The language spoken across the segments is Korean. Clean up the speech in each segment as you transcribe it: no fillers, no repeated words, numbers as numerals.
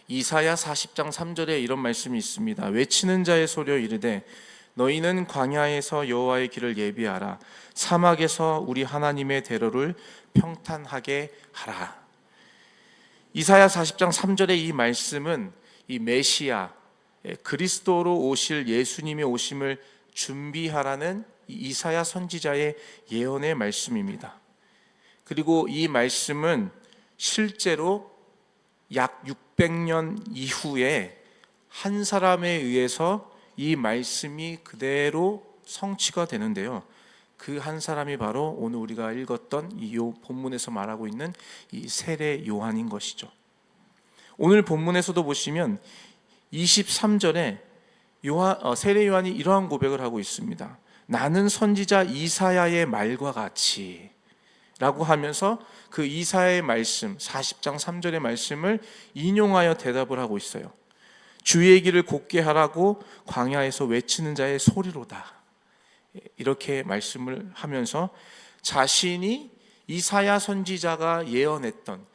이사야 40장 3절에 이런 말씀이 있습니다. 외치는 자의 소리여 이르되 너희는 광야에서 여호와의 길을 예비하라. 사막에서 우리 하나님의 대로를 평탄하게 하라. 이사야 40장 3절의 이 말씀은 이 메시아, 그리스도로 오실 예수님의 오심을 준비하라는 이사야 선지자의 예언의 말씀입니다. 그리고 이 말씀은 실제로 약 600년 이후에 한 사람에 의해서 이 말씀이 그대로 성취가 되는데요. 그 한 사람이 바로 오늘 우리가 읽었던 이 본문에서 말하고 있는 이 세례 요한인 것이죠. 오늘 본문에서도 보시면 23절에 세례 요한이 이러한 고백을 하고 있습니다. 나는 선지자 이사야의 말과 같이 라고 하면서 그 이사야의 말씀 40장 3절의 말씀을 인용하여 대답을 하고 있어요. 주의 길을 곧게 하라고 광야에서 외치는 자의 소리로다. 이렇게 말씀을 하면서 자신이 이사야 선지자가 예언했던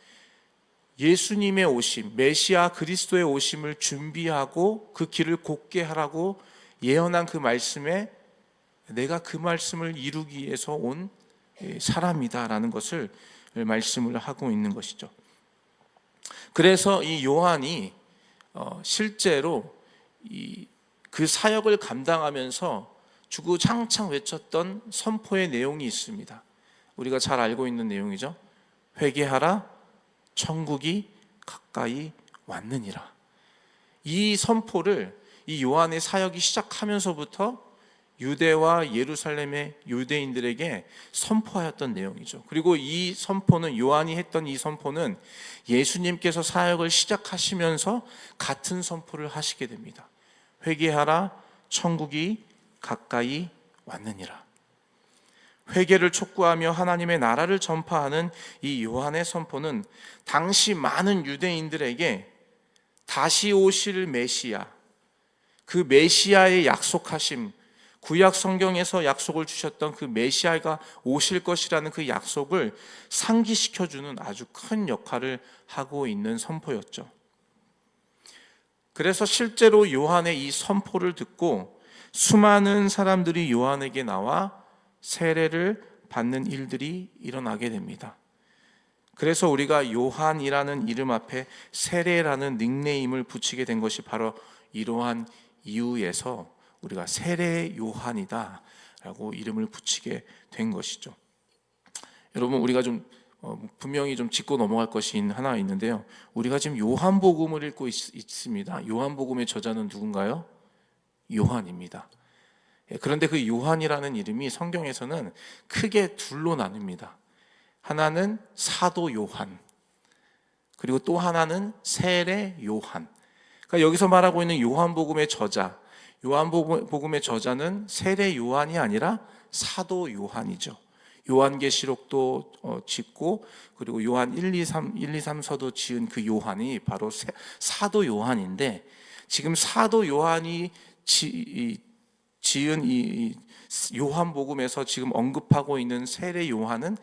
예수님의 오심, 메시아 그리스도의 오심을 준비하고 그 길을 곧게 하라고 예언한 그 말씀에 내가 그 말씀을 이루기 위해서 온 사람이다라는 것을 말씀을 하고 있는 것이죠. 그래서 이 요한이 실제로 그 사역을 감당하면서 주구장창 외쳤던 선포의 내용이 있습니다. 우리가 잘 알고 있는 내용이죠. 회개하라, 천국이 가까이 왔느니라. 이 선포를 이 요한의 사역이 시작하면서부터 유대와 예루살렘의 유대인들에게 선포하였던 내용이죠. 그리고 이 선포는 요한이 했던 이 선포는 예수님께서 사역을 시작하시면서 같은 선포를 하시게 됩니다. 회개하라, 천국이 가까이 왔느니라. 회개를 촉구하며 하나님의 나라를 전파하는 이 요한의 선포는 당시 많은 유대인들에게 다시 오실 메시아, 그 메시아의 약속하심, 구약 성경에서 약속을 주셨던 그 메시아가 오실 것이라는 그 약속을 상기시켜주는 아주 큰 역할을 하고 있는 선포였죠. 그래서 실제로 요한의 이 선포를 듣고 수많은 사람들이 요한에게 나와 세례를 받는 일들이 일어나게 됩니다. 그래서 우리가 요한이라는 이름 앞에 세례라는 닉네임을 붙이게 된 것이 바로 이러한 이유에서 우리가 세례 요한이다 라고 이름을 붙이게 된 것이죠. 여러분, 우리가 좀 분명히 좀 짚고 넘어갈 것이 하나 있는데요. 우리가 지금 요한복음을 읽고 있습니다. 요한복음의 저자는 누군가요? 요한입니다. 그런데 그 요한이라는 이름이 성경에서는 크게 둘로 나뉩니다. 하나는 사도 요한, 그리고 또 하나는 세례 요한. 그러니까 여기서 말하고 있는 요한복음의 저자, 요한복음의 저자는 세례 요한이 아니라 사도 요한이죠. 요한계시록도 짓고 그리고 요한 1, 2, 3서도 지은 그 요한이 바로 사도 요한인데, 지금 사도 요한이 지은 이 요한복음에서 지금 언급하고 있는 세례 요한은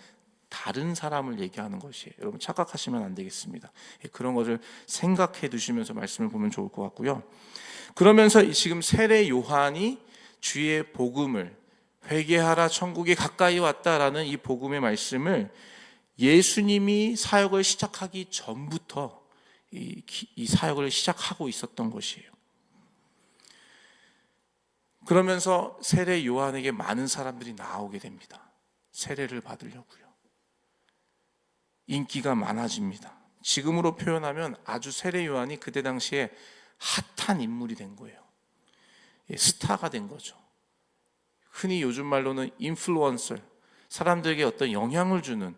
다른 사람을 얘기하는 것이에요. 여러분, 착각하시면 안 되겠습니다. 그런 것을 생각해 두시면서 말씀을 보면 좋을 것 같고요. 그러면서 지금 세례 요한이 주의 복음을, 회개하라 천국이 가까이 왔다라는 이 복음의 말씀을 예수님이 사역을 시작하기 전부터 이 사역을 시작하고 있었던 것이에요. 그러면서 세례 요한에게 많은 사람들이 나오게 됩니다. 세례를 받으려고요. 인기가 많아집니다. 지금으로 표현하면 아주 세례 요한이 그때 당시에 핫한 인물이 된 거예요. 스타가 된 거죠. 흔히 요즘 말로는 인플루언서, 사람들에게 어떤 영향을 주는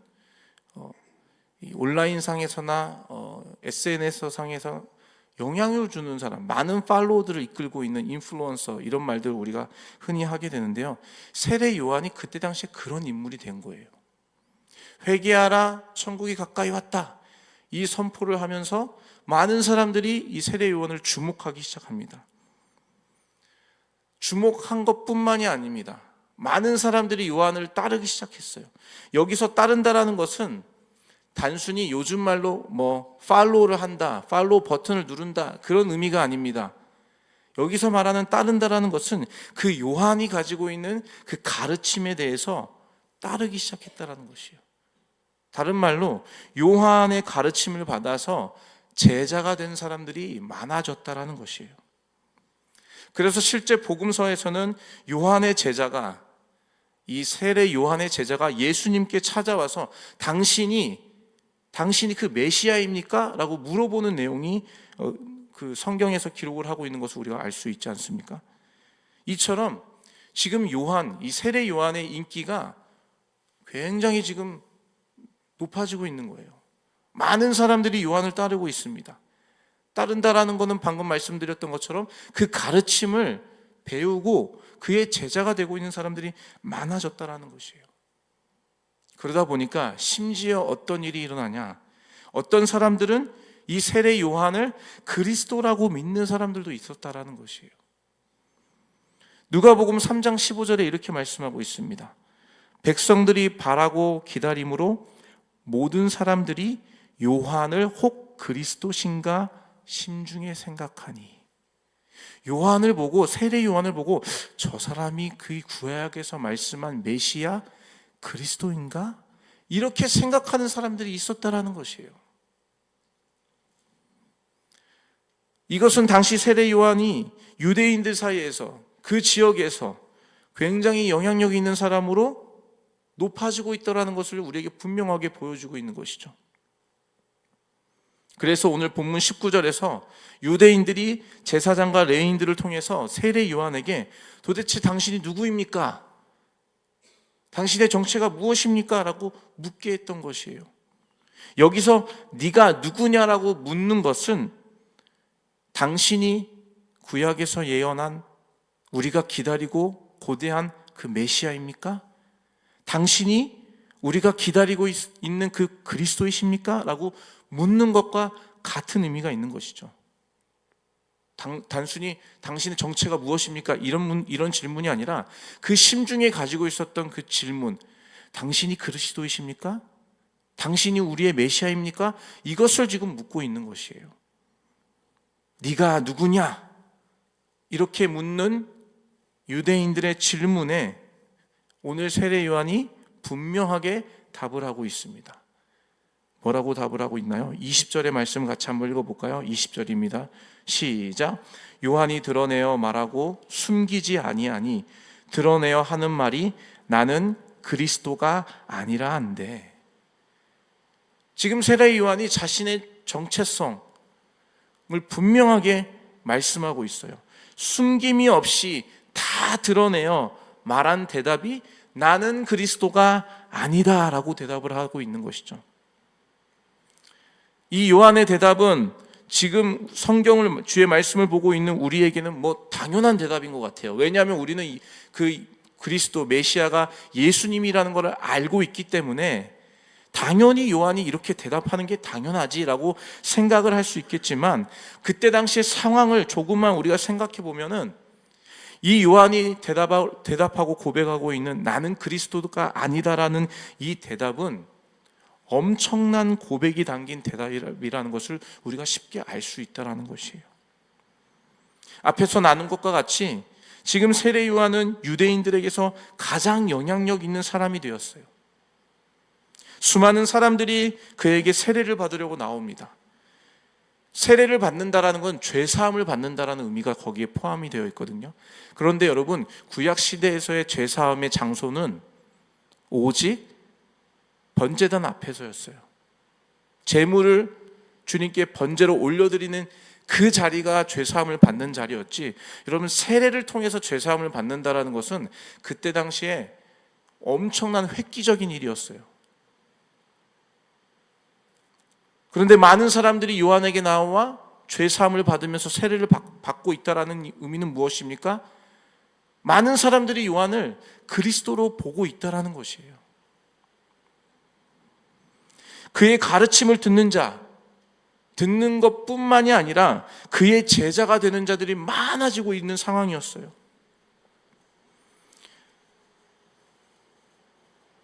온라인상에서나 SNS 상에서 영향을 주는 사람, 많은 팔로워들을 이끌고 있는 인플루언서, 이런 말들을 우리가 흔히 하게 되는데요. 세례 요한이 그때 당시에 그런 인물이 된 거예요. 회개하라, 천국이 가까이 왔다, 이 선포를 하면서 많은 사람들이 이 세례 요한을 주목하기 시작합니다. 주목한 것뿐만이 아닙니다. 많은 사람들이 요한을 따르기 시작했어요. 여기서 따른다라는 것은 단순히 요즘 말로 팔로우를 한다, 팔로우 버튼을 누른다, 그런 의미가 아닙니다. 여기서 말하는 따른다라는 것은 그 요한이 가지고 있는 그 가르침에 대해서 따르기 시작했다라는 것이에요. 다른 말로 요한의 가르침을 받아서 제자가 된 사람들이 많아졌다라는 것이에요. 그래서 실제 복음서에서는 요한의 제자가, 이 세례 요한의 제자가 예수님께 찾아와서 당신이 그 메시아입니까? 라고 물어보는 내용이 그 성경에서 기록을 하고 있는 것을 우리가 알 수 있지 않습니까? 이처럼 지금 요한, 이 세례 요한의 인기가 굉장히 지금 높아지고 있는 거예요. 많은 사람들이 요한을 따르고 있습니다. 따른다라는 것은 방금 말씀드렸던 것처럼 그 가르침을 배우고 그의 제자가 되고 있는 사람들이 많아졌다라는 것이에요. 그러다 보니까 심지어 어떤 일이 일어나냐, 어떤 사람들은 이 세례 요한을 그리스도라고 믿는 사람들도 있었다라는 것이에요. 누가복음 3장 15절에 이렇게 말씀하고 있습니다. 백성들이 바라고 기다림으로 모든 사람들이 요한을 혹 그리스도신가 심중에 생각하니, 요한을 보고, 세례 요한을 보고 저 사람이 그 구약에서 말씀한 메시아 그리스도인가? 이렇게 생각하는 사람들이 있었다라는 것이에요. 이것은 당시 세례 요한이 유대인들 사이에서, 그 지역에서 굉장히 영향력 있는 사람으로 높아지고 있다는 것을 우리에게 분명하게 보여주고 있는 것이죠. 그래서 오늘 본문 19절에서 유대인들이 제사장과 레위인들을 통해서 세례 요한에게 도대체 당신이 누구입니까? 당신의 정체가 무엇입니까? 라고 묻게 했던 것이에요. 여기서 네가 누구냐라고 묻는 것은 당신이 구약에서 예언한 우리가 기다리고 고대한 그 메시아입니까? 당신이 우리가 기다리고 있는 그 그리스도이십니까? 라고 묻는 것과 같은 의미가 있는 것이죠. 단순히 당신의 정체가 무엇입니까? 이런 질문이 아니라 그 심중에 가지고 있었던 그 질문, 당신이 그리스도이십니까? 당신이 우리의 메시아입니까? 이것을 지금 묻고 있는 것이에요. 네가 누구냐? 이렇게 묻는 유대인들의 질문에 오늘 세례 요한이 분명하게 답을 하고 있습니다. 뭐라고 답을 하고 있나요? 20절의 말씀 같이 한번 읽어볼까요? 20절입니다. 시작. 요한이 드러내어 말하고 숨기지 아니하니 드러내어 하는 말이 나는 그리스도가 아니라 한데. 지금 세례 요한이 자신의 정체성을 분명하게 말씀하고 있어요. 숨김이 없이 다 드러내어 말한 대답이 나는 그리스도가 아니다 라고 대답을 하고 있는 것이죠. 이 요한의 대답은 지금 성경을, 주의 말씀을 보고 있는 우리에게는 당연한 대답인 것 같아요. 왜냐하면 우리는 그 그리스도 메시아가 예수님이라는 것을 알고 있기 때문에 당연히 요한이 이렇게 대답하는 게 당연하지라고 생각을 할 수 있겠지만, 그때 당시의 상황을 조금만 우리가 생각해 보면은 이 요한이 대답하고 고백하고 있는 나는 그리스도가 아니다라는 이 대답은 엄청난 고백이 담긴 대답이라는 것을 우리가 쉽게 알 수 있다는 것이에요. 앞에서 나눈 것과 같이 지금 세례 요한은 유대인들에게서 가장 영향력 있는 사람이 되었어요. 수많은 사람들이 그에게 세례를 받으려고 나옵니다. 세례를 받는다라는 건 죄사함을 받는다라는 의미가 거기에 포함이 되어 있거든요. 그런데 여러분, 구약 시대에서의 죄사함의 장소는 오직 번제단 앞에서였어요. 제물을 주님께 번제로 올려드리는 그 자리가 죄사함을 받는 자리였지, 여러분 세례를 통해서 죄사함을 받는다라는 것은 그때 당시에 엄청난 획기적인 일이었어요. 그런데 많은 사람들이 요한에게 나와 죄사함을 받으면서 세례를 받고 있다라는 의미는 무엇입니까? 많은 사람들이 요한을 그리스도로 보고 있다라는 것이에요. 그의 가르침을 듣는 자, 듣는 것뿐만이 아니라 그의 제자가 되는 자들이 많아지고 있는 상황이었어요.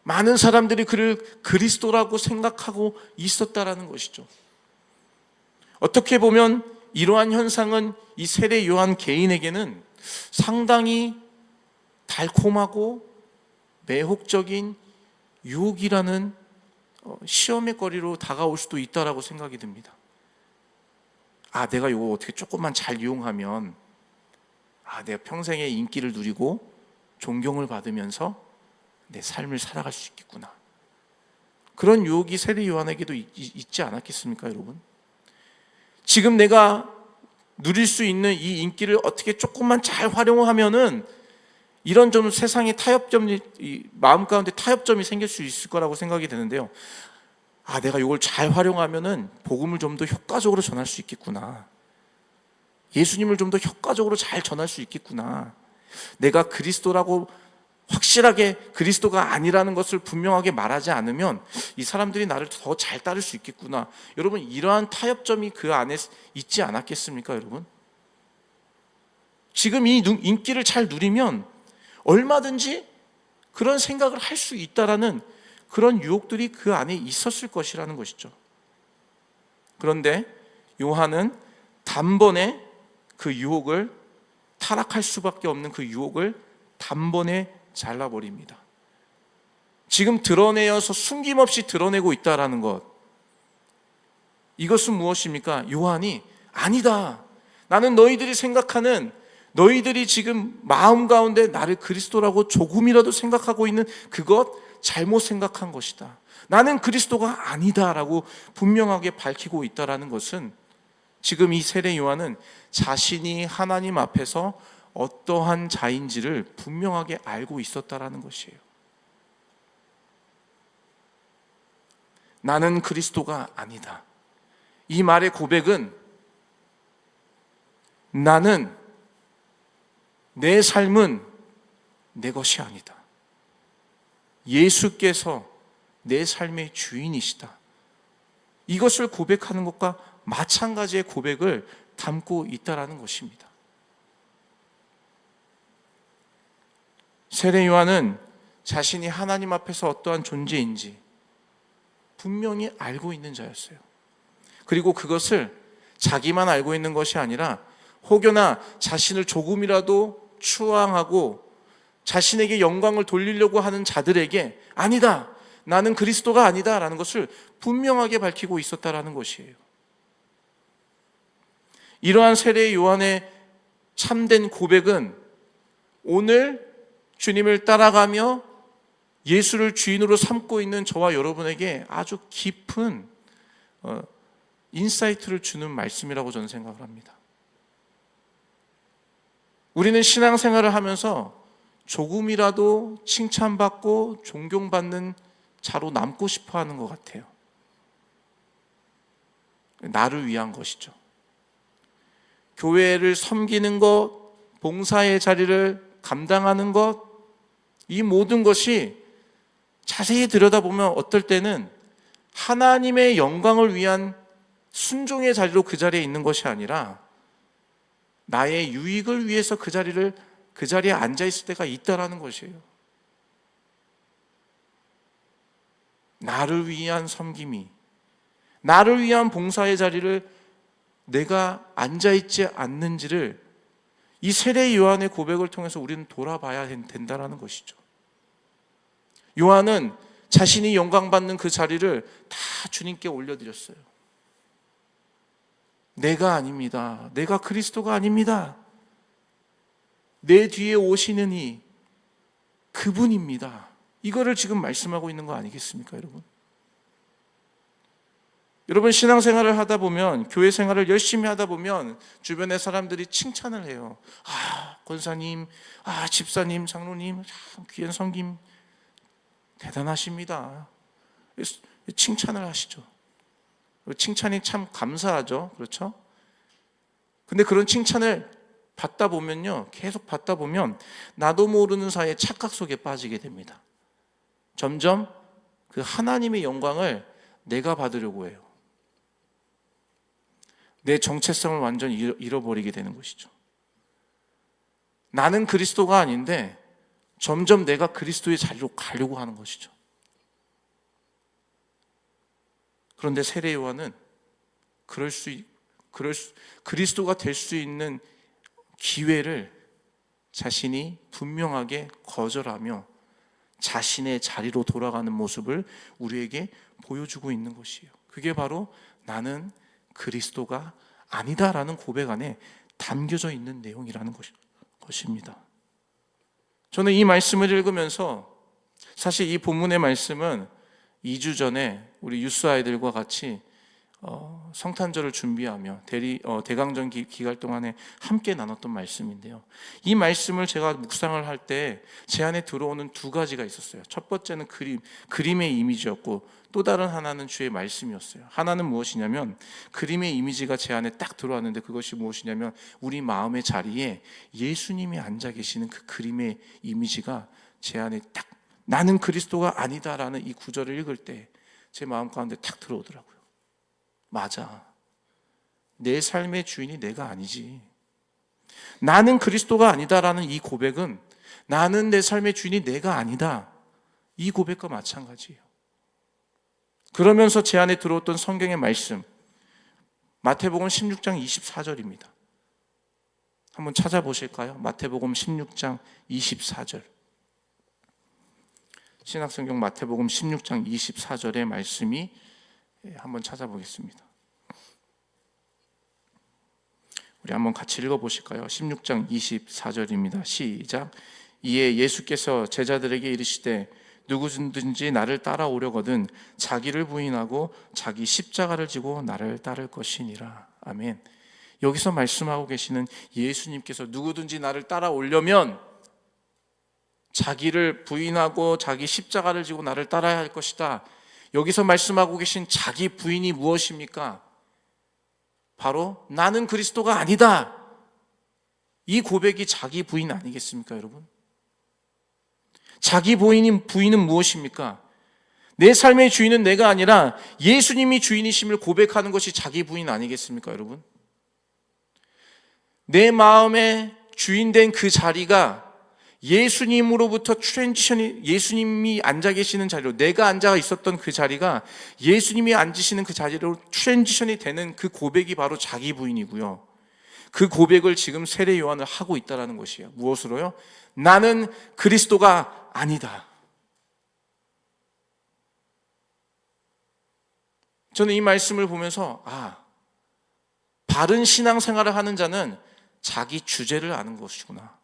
많은 사람들이 그를 그리스도라고 생각하고 있었다라는 것이죠. 어떻게 보면 이러한 현상은 이 세례 요한 개인에게는 상당히 달콤하고 매혹적인 유혹이라는 시험의 거리로 다가올 수도 있다라고 생각이 듭니다. 내가 이거 어떻게 조금만 잘 이용하면 내가 평생의 인기를 누리고 존경을 받으면서 내 삶을 살아갈 수 있겠구나. 그런 유혹이 세례 요한에게도 있지 않았겠습니까, 여러분? 지금 내가 누릴 수 있는 이 인기를 어떻게 조금만 잘 활용하면은 이런 좀 세상에 타협점이, 마음 가운데 타협점이 생길 수 있을 거라고 생각이 되는데요. 내가 이걸 잘 활용하면은 복음을 좀 더 효과적으로 전할 수 있겠구나. 예수님을 좀 더 효과적으로 잘 전할 수 있겠구나. 내가 그리스도라고 확실하게 그리스도가 아니라는 것을 분명하게 말하지 않으면 이 사람들이 나를 더 잘 따를 수 있겠구나. 여러분, 이러한 타협점이 그 안에 있지 않았겠습니까, 여러분? 지금 이 인기를 잘 누리면 얼마든지 그런 생각을 할 수 있다라는 그런 유혹들이 그 안에 있었을 것이라는 것이죠. 그런데 요한은 단번에 그 유혹을, 타락할 수밖에 없는 그 유혹을 단번에 잘라버립니다. 지금 드러내어서 숨김없이 드러내고 있다라는 것, 이것은 무엇입니까? 요한이 아니다, 나는 너희들이 생각하는, 너희들이 지금 마음 가운데 나를 그리스도라고 조금이라도 생각하고 있는 그것 잘못 생각한 것이다. 나는 그리스도가 아니다라고 분명하게 밝히고 있다라는 것은, 지금 이 세례 요한은 자신이 하나님 앞에서 어떠한 자인지를 분명하게 알고 있었다라는 것이에요. 나는 그리스도가 아니다. 이 말의 고백은 나는, 내 삶은 내 것이 아니다. 예수께서 내 삶의 주인이시다. 이것을 고백하는 것과 마찬가지의 고백을 담고 있다라는 것입니다. 세례 요한은 자신이 하나님 앞에서 어떠한 존재인지 분명히 알고 있는 자였어요. 그리고 그것을 자기만 알고 있는 것이 아니라 혹여나 자신을 조금이라도 추앙하고 자신에게 영광을 돌리려고 하는 자들에게 아니다, 나는 그리스도가 아니다 라는 것을 분명하게 밝히고 있었다라는 것이에요. 이러한 세례 요한의 참된 고백은 오늘 주님을 따라가며 예수를 주인으로 삼고 있는 저와 여러분에게 아주 깊은 인사이트를 주는 말씀이라고 저는 생각을 합니다. 우리는 신앙생활을 하면서 조금이라도 칭찬받고 존경받는 자로 남고 싶어 하는 것 같아요. 나를 위한 것이죠. 교회를 섬기는 것, 봉사의 자리를 감당하는 것, 이 모든 것이 자세히 들여다보면 어떨 때는 하나님의 영광을 위한 순종의 자리로 그 자리에 있는 것이 아니라 나의 유익을 위해서 그 자리에 앉아 있을 때가 있다라는 것이에요. 나를 위한 섬김이, 나를 위한 봉사의 자리를 내가 앉아 있지 않는지를 이 세례 요한의 고백을 통해서 우리는 돌아봐야 된다라는 것이죠. 요한은 자신이 영광받는 그 자리를 다 주님께 올려드렸어요. 내가 아닙니다. 내가 그리스도가 아닙니다. 내 뒤에 오시는 이 그분입니다. 이거를 지금 말씀하고 있는 거 아니겠습니까, 여러분? 여러분, 신앙생활을 하다 보면, 교회 생활을 열심히 하다 보면 주변의 사람들이 칭찬을 해요. 권사님, 집사님, 장로님, 참 귀한 섬김 대단하십니다. 칭찬을 하시죠. 칭찬이 참 감사하죠. 그렇죠? 근데 그런 칭찬을 받다 보면요, 계속 받다 보면 나도 모르는 사이에 착각 속에 빠지게 됩니다. 점점 그 하나님의 영광을 내가 받으려고 해요. 내 정체성을 완전히 잃어버리게 되는 것이죠. 나는 그리스도가 아닌데 점점 내가 그리스도의 자리로 가려고 하는 것이죠. 그런데 세례 요한은 그리스도가 될 수 있는 기회를 자신이 분명하게 거절하며 자신의 자리로 돌아가는 모습을 우리에게 보여주고 있는 것이에요. 그게 바로 나는 그리스도가 아니다라는 고백 안에 담겨져 있는 내용이라는 것입니다. 저는 이 말씀을 읽으면서 사실 이 본문의 말씀은 2주 전에 우리 유스 아이들과 같이 성탄절을 준비하며 대강정 기간 동안에 함께 나눴던 말씀인데요. 이 말씀을 제가 묵상을 할 때 제 안에 들어오는 두 가지가 있었어요. 첫 번째는 그림의 이미지였고, 또 다른 하나는 주의 말씀이었어요. 하나는 무엇이냐면, 그림의 이미지가 제 안에 딱 들어왔는데, 그것이 무엇이냐면 우리 마음의 자리에 예수님이 앉아 계시는 그 그림의 이미지가 제 안에 딱, 나는 그리스도가 아니다라는 이 구절을 읽을 때 제 마음 가운데 탁 들어오더라고요. 맞아. 내 삶의 주인이 내가 아니지. 나는 그리스도가 아니다라는 이 고백은, 나는 내 삶의 주인이 내가 아니다, 이 고백과 마찬가지예요. 그러면서 제 안에 들어왔던 성경의 말씀, 마태복음 16장 24절입니다. 한번 찾아보실까요? 마태복음 16장 24절. 신약성경 마태복음 16장 24절의 말씀이 한번 찾아보겠습니다. 우리 한번 같이 읽어보실까요? 16장 24절입니다. 시작. 이에 예수께서 제자들에게 이르시되 누구든지 나를 따라오려거든 자기를 부인하고 자기 십자가를 지고 나를 따를 것이니라. 아멘. 여기서 말씀하고 계시는 예수님께서 누구든지 나를 따라오려면 자기를 부인하고 자기 십자가를 지고 나를 따라야 할 것이다. 여기서 말씀하고 계신 자기 부인이 무엇입니까? 바로 나는 그리스도가 아니다, 이 고백이 자기 부인 아니겠습니까, 여러분? 자기 부인은 무엇입니까? 내 삶의 주인은 내가 아니라 예수님이 주인이심을 고백하는 것이 자기 부인 아니겠습니까, 여러분? 내 마음의 주인된 그 자리가 예수님으로부터 트랜지션이, 예수님이 앉아 계시는 자리로, 내가 앉아 있었던 그 자리가 예수님이 앉으시는 그 자리로 트랜지션이 되는 그 고백이 바로 자기 부인이고요. 그 고백을 지금 세례 요한을 하고 있다는 것이에요. 무엇으로요? 나는 그리스도가 아니다. 저는 이 말씀을 보면서 바른 신앙생활을 하는 자는 자기 주제를 아는 것이구나.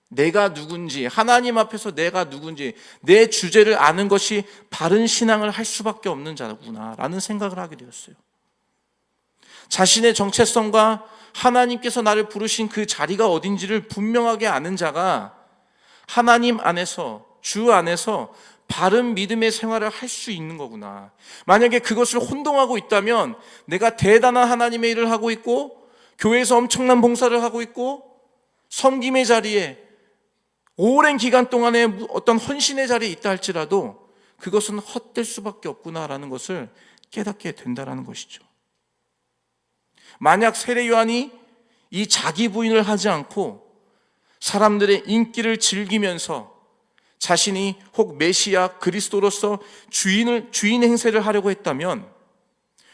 내가 누군지, 하나님 앞에서 내가 누군지, 내 주제를 아는 것이 바른 신앙을 할 수밖에 없는 자구나 라는 생각을 하게 되었어요. 자신의 정체성과 하나님께서 나를 부르신 그 자리가 어딘지를 분명하게 아는 자가 하나님 안에서, 주 안에서 바른 믿음의 생활을 할 수 있는 거구나. 만약에 그것을 혼동하고 있다면 내가 대단한 하나님의 일을 하고 있고 교회에서 엄청난 봉사를 하고 있고 섬김의 자리에 오랜 기간 동안에 어떤 헌신의 자리에 있다 할지라도 그것은 헛될 수밖에 없구나라는 것을 깨닫게 된다는 것이죠. 만약 세례 요한이 이 자기 부인을 하지 않고 사람들의 인기를 즐기면서 자신이 혹 메시아 그리스도로서 주인 행세를 하려고 했다면,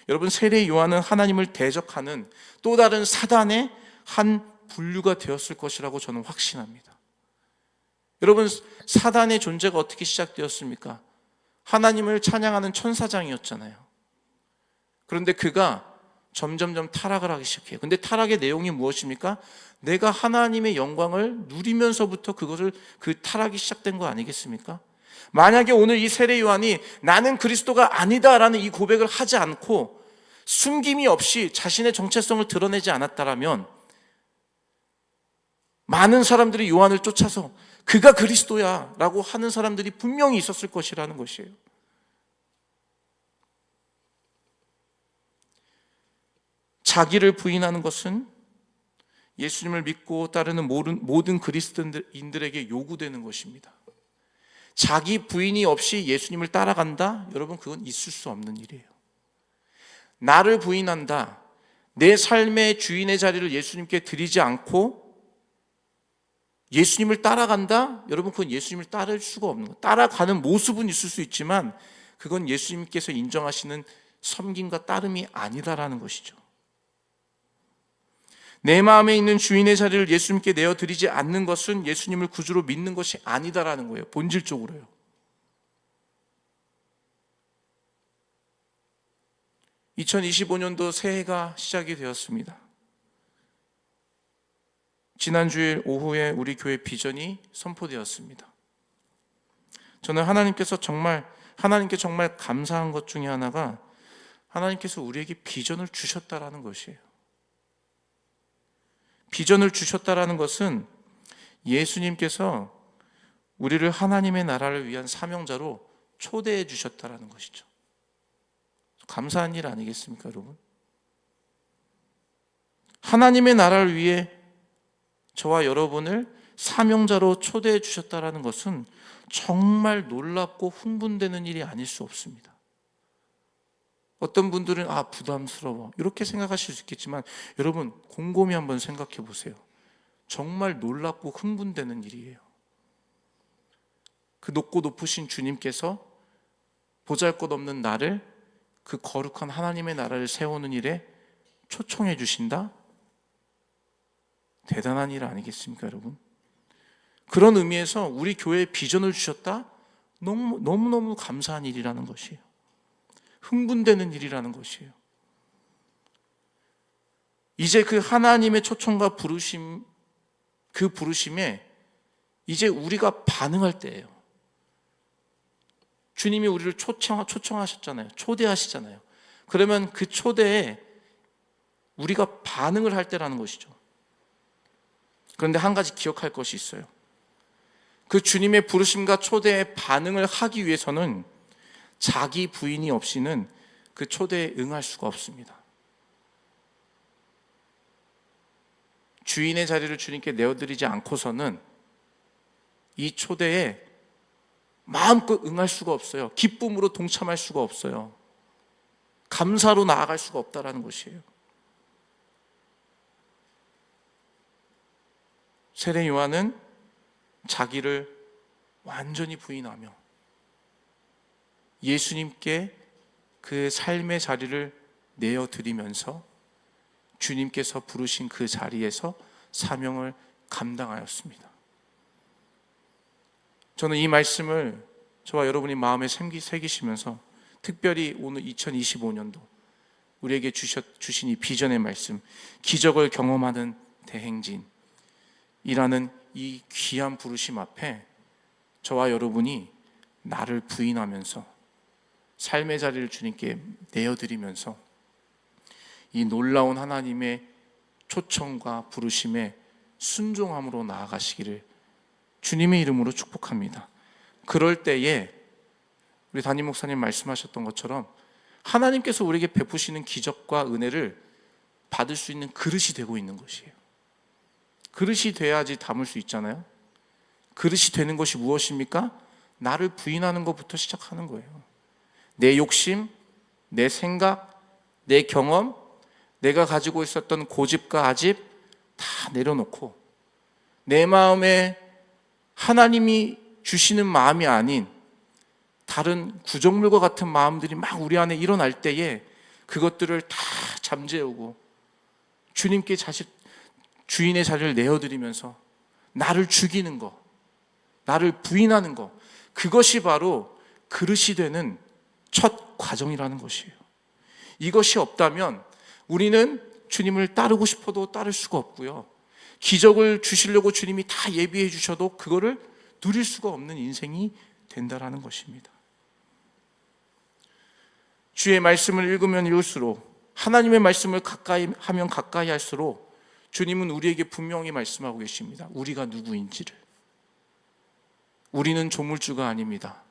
여러분, 세례 요한은 하나님을 대적하는 또 다른 사단의 한 분류가 되었을 것이라고 저는 확신합니다. 여러분, 사단의 존재가 어떻게 시작되었습니까? 하나님을 찬양하는 천사장이었잖아요. 그런데 그가 점점점 타락을 하기 시작해요. 근데 타락의 내용이 무엇입니까? 내가 하나님의 영광을 누리면서부터 그 타락이 시작된 거 아니겠습니까? 만약에 오늘 이 세례 요한이 나는 그리스도가 아니다라는 이 고백을 하지 않고 숨김이 없이 자신의 정체성을 드러내지 않았다라면 많은 사람들이 요한을 쫓아서 그가 그리스도야 라고 하는 사람들이 분명히 있었을 것이라는 것이에요. 자기를 부인하는 것은 예수님을 믿고 따르는 모든 그리스도인들에게 요구되는 것입니다. 자기 부인이 없이 예수님을 따라간다? 여러분, 그건 있을 수 없는 일이에요. 나를 부인한다, 내 삶의 주인의 자리를 예수님께 드리지 않고 예수님을 따라간다? 여러분, 그건 예수님을 따를 수가 없는 거예요. 따라가는 모습은 있을 수 있지만 그건 예수님께서 인정하시는 섬김과 따름이 아니다라는 것이죠. 내 마음에 있는 주인의 자리를 예수님께 내어드리지 않는 것은 예수님을 구주로 믿는 것이 아니다라는 거예요. 본질적으로요. (2025년도) 새해가 시작이 되었습니다. 지난 주일 오후에 우리 교회 비전이 선포되었습니다. 저는 하나님께 정말 감사한 것 중에 하나가 하나님께서 우리에게 비전을 주셨다라는 것이에요. 비전을 주셨다라는 것은 예수님께서 우리를 하나님의 나라를 위한 사명자로 초대해 주셨다라는 것이죠. 감사한 일 아니겠습니까, 여러분? 하나님의 나라를 위해 저와 여러분을 사명자로 초대해 주셨다라는 것은 정말 놀랍고 흥분되는 일이 아닐 수 없습니다. 어떤 분들은 부담스러워 이렇게 생각하실 수 있겠지만 여러분 곰곰이 한번 생각해 보세요. 정말 놀랍고 흥분되는 일이에요. 그 높고 높으신 주님께서 보잘것없는 나를 그 거룩한 하나님의 나라를 세우는 일에 초청해 주신다? 대단한 일 아니겠습니까, 여러분? 그런 의미에서 우리 교회에 비전을 주셨다? 너무너무 감사한 일이라는 것이에요. 흥분되는 일이라는 것이에요. 이제 그 하나님의 초청과 부르심, 그 부르심에 이제 우리가 반응할 때예요. 주님이 우리를 초청하셨잖아요. 초대하시잖아요. 그러면 그 초대에 우리가 반응을 할 때라는 것이죠. 그런데 한 가지 기억할 것이 있어요. 그 주님의 부르심과 초대에 반응을 하기 위해서는 자기 부인이 없이는 그 초대에 응할 수가 없습니다. 주인의 자리를 주님께 내어드리지 않고서는 이 초대에 마음껏 응할 수가 없어요. 기쁨으로 동참할 수가 없어요. 감사로 나아갈 수가 없다라는 것이에요. 세례 요한은 자기를 완전히 부인하며 예수님께 그 삶의 자리를 내어드리면서 주님께서 부르신 그 자리에서 사명을 감당하였습니다. 저는 이 말씀을 저와 여러분이 마음에 새기시면서 특별히 오늘 2025년도 우리에게 주신 이 비전의 말씀, 기적을 경험하는 대행진이라는 이 귀한 부르심 앞에 저와 여러분이 나를 부인하면서 삶의 자리를 주님께 내어드리면서 이 놀라운 하나님의 초청과 부르심에 순종함으로 나아가시기를 주님의 이름으로 축복합니다. 그럴 때에 우리 담임 목사님 말씀하셨던 것처럼 하나님께서 우리에게 베푸시는 기적과 은혜를 받을 수 있는 그릇이 되고 있는 것이에요. 그릇이 돼야지 담을 수 있잖아요. 그릇이 되는 것이 무엇입니까? 나를 부인하는 것부터 시작하는 거예요. 내 욕심, 내 생각, 내 경험, 내가 가지고 있었던 고집과 아집 다 내려놓고 내 마음에 하나님이 주시는 마음이 아닌 다른 구정물과 같은 마음들이 막 우리 안에 일어날 때에 그것들을 다 잠재우고 주님께 주인의 자리를 내어드리면서 나를 죽이는 거, 나를 부인하는 거, 그것이 바로 그릇이 되는 첫 과정이라는 것이에요. 이것이 없다면 우리는 주님을 따르고 싶어도 따를 수가 없고요. 기적을 주시려고 주님이 다 예비해 주셔도 그거를 누릴 수가 없는 인생이 된다라는 것입니다. 주의 말씀을 읽으면 읽을수록 하나님의 말씀을 가까이 하면 가까이 할수록 주님은 우리에게 분명히 말씀하고 계십니다. 우리가 누구인지를. 우리는 조물주가 아닙니다.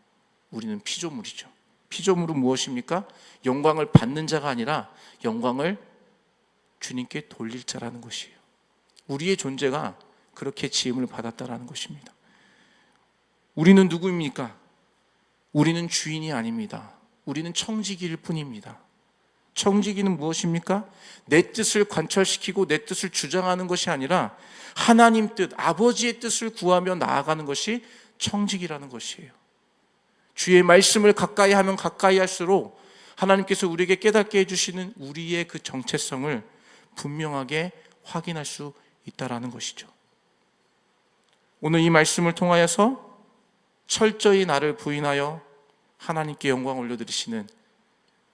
우리는 피조물이죠. 피조물은 무엇입니까? 영광을 받는 자가 아니라 영광을 주님께 돌릴 자라는 것이에요. 우리의 존재가 그렇게 지음을 받았다라는 것입니다. 우리는 누구입니까? 우리는 주인이 아닙니다. 우리는 청지기일 뿐입니다. 청지기는 무엇입니까? 내 뜻을 관철시키고 내 뜻을 주장하는 것이 아니라 하나님 뜻, 아버지의 뜻을 구하며 나아가는 것이 청지기라는 것이에요. 주의 말씀을 가까이 하면 가까이 할수록 하나님께서 우리에게 깨닫게 해주시는 우리의 그 정체성을 분명하게 확인할 수 있다라는 것이죠. 오늘 이 말씀을 통하여서 철저히 나를 부인하여 하나님께 영광 올려드리시는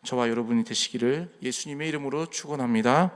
저와 여러분이 되시기를 예수님의 이름으로 축원합니다.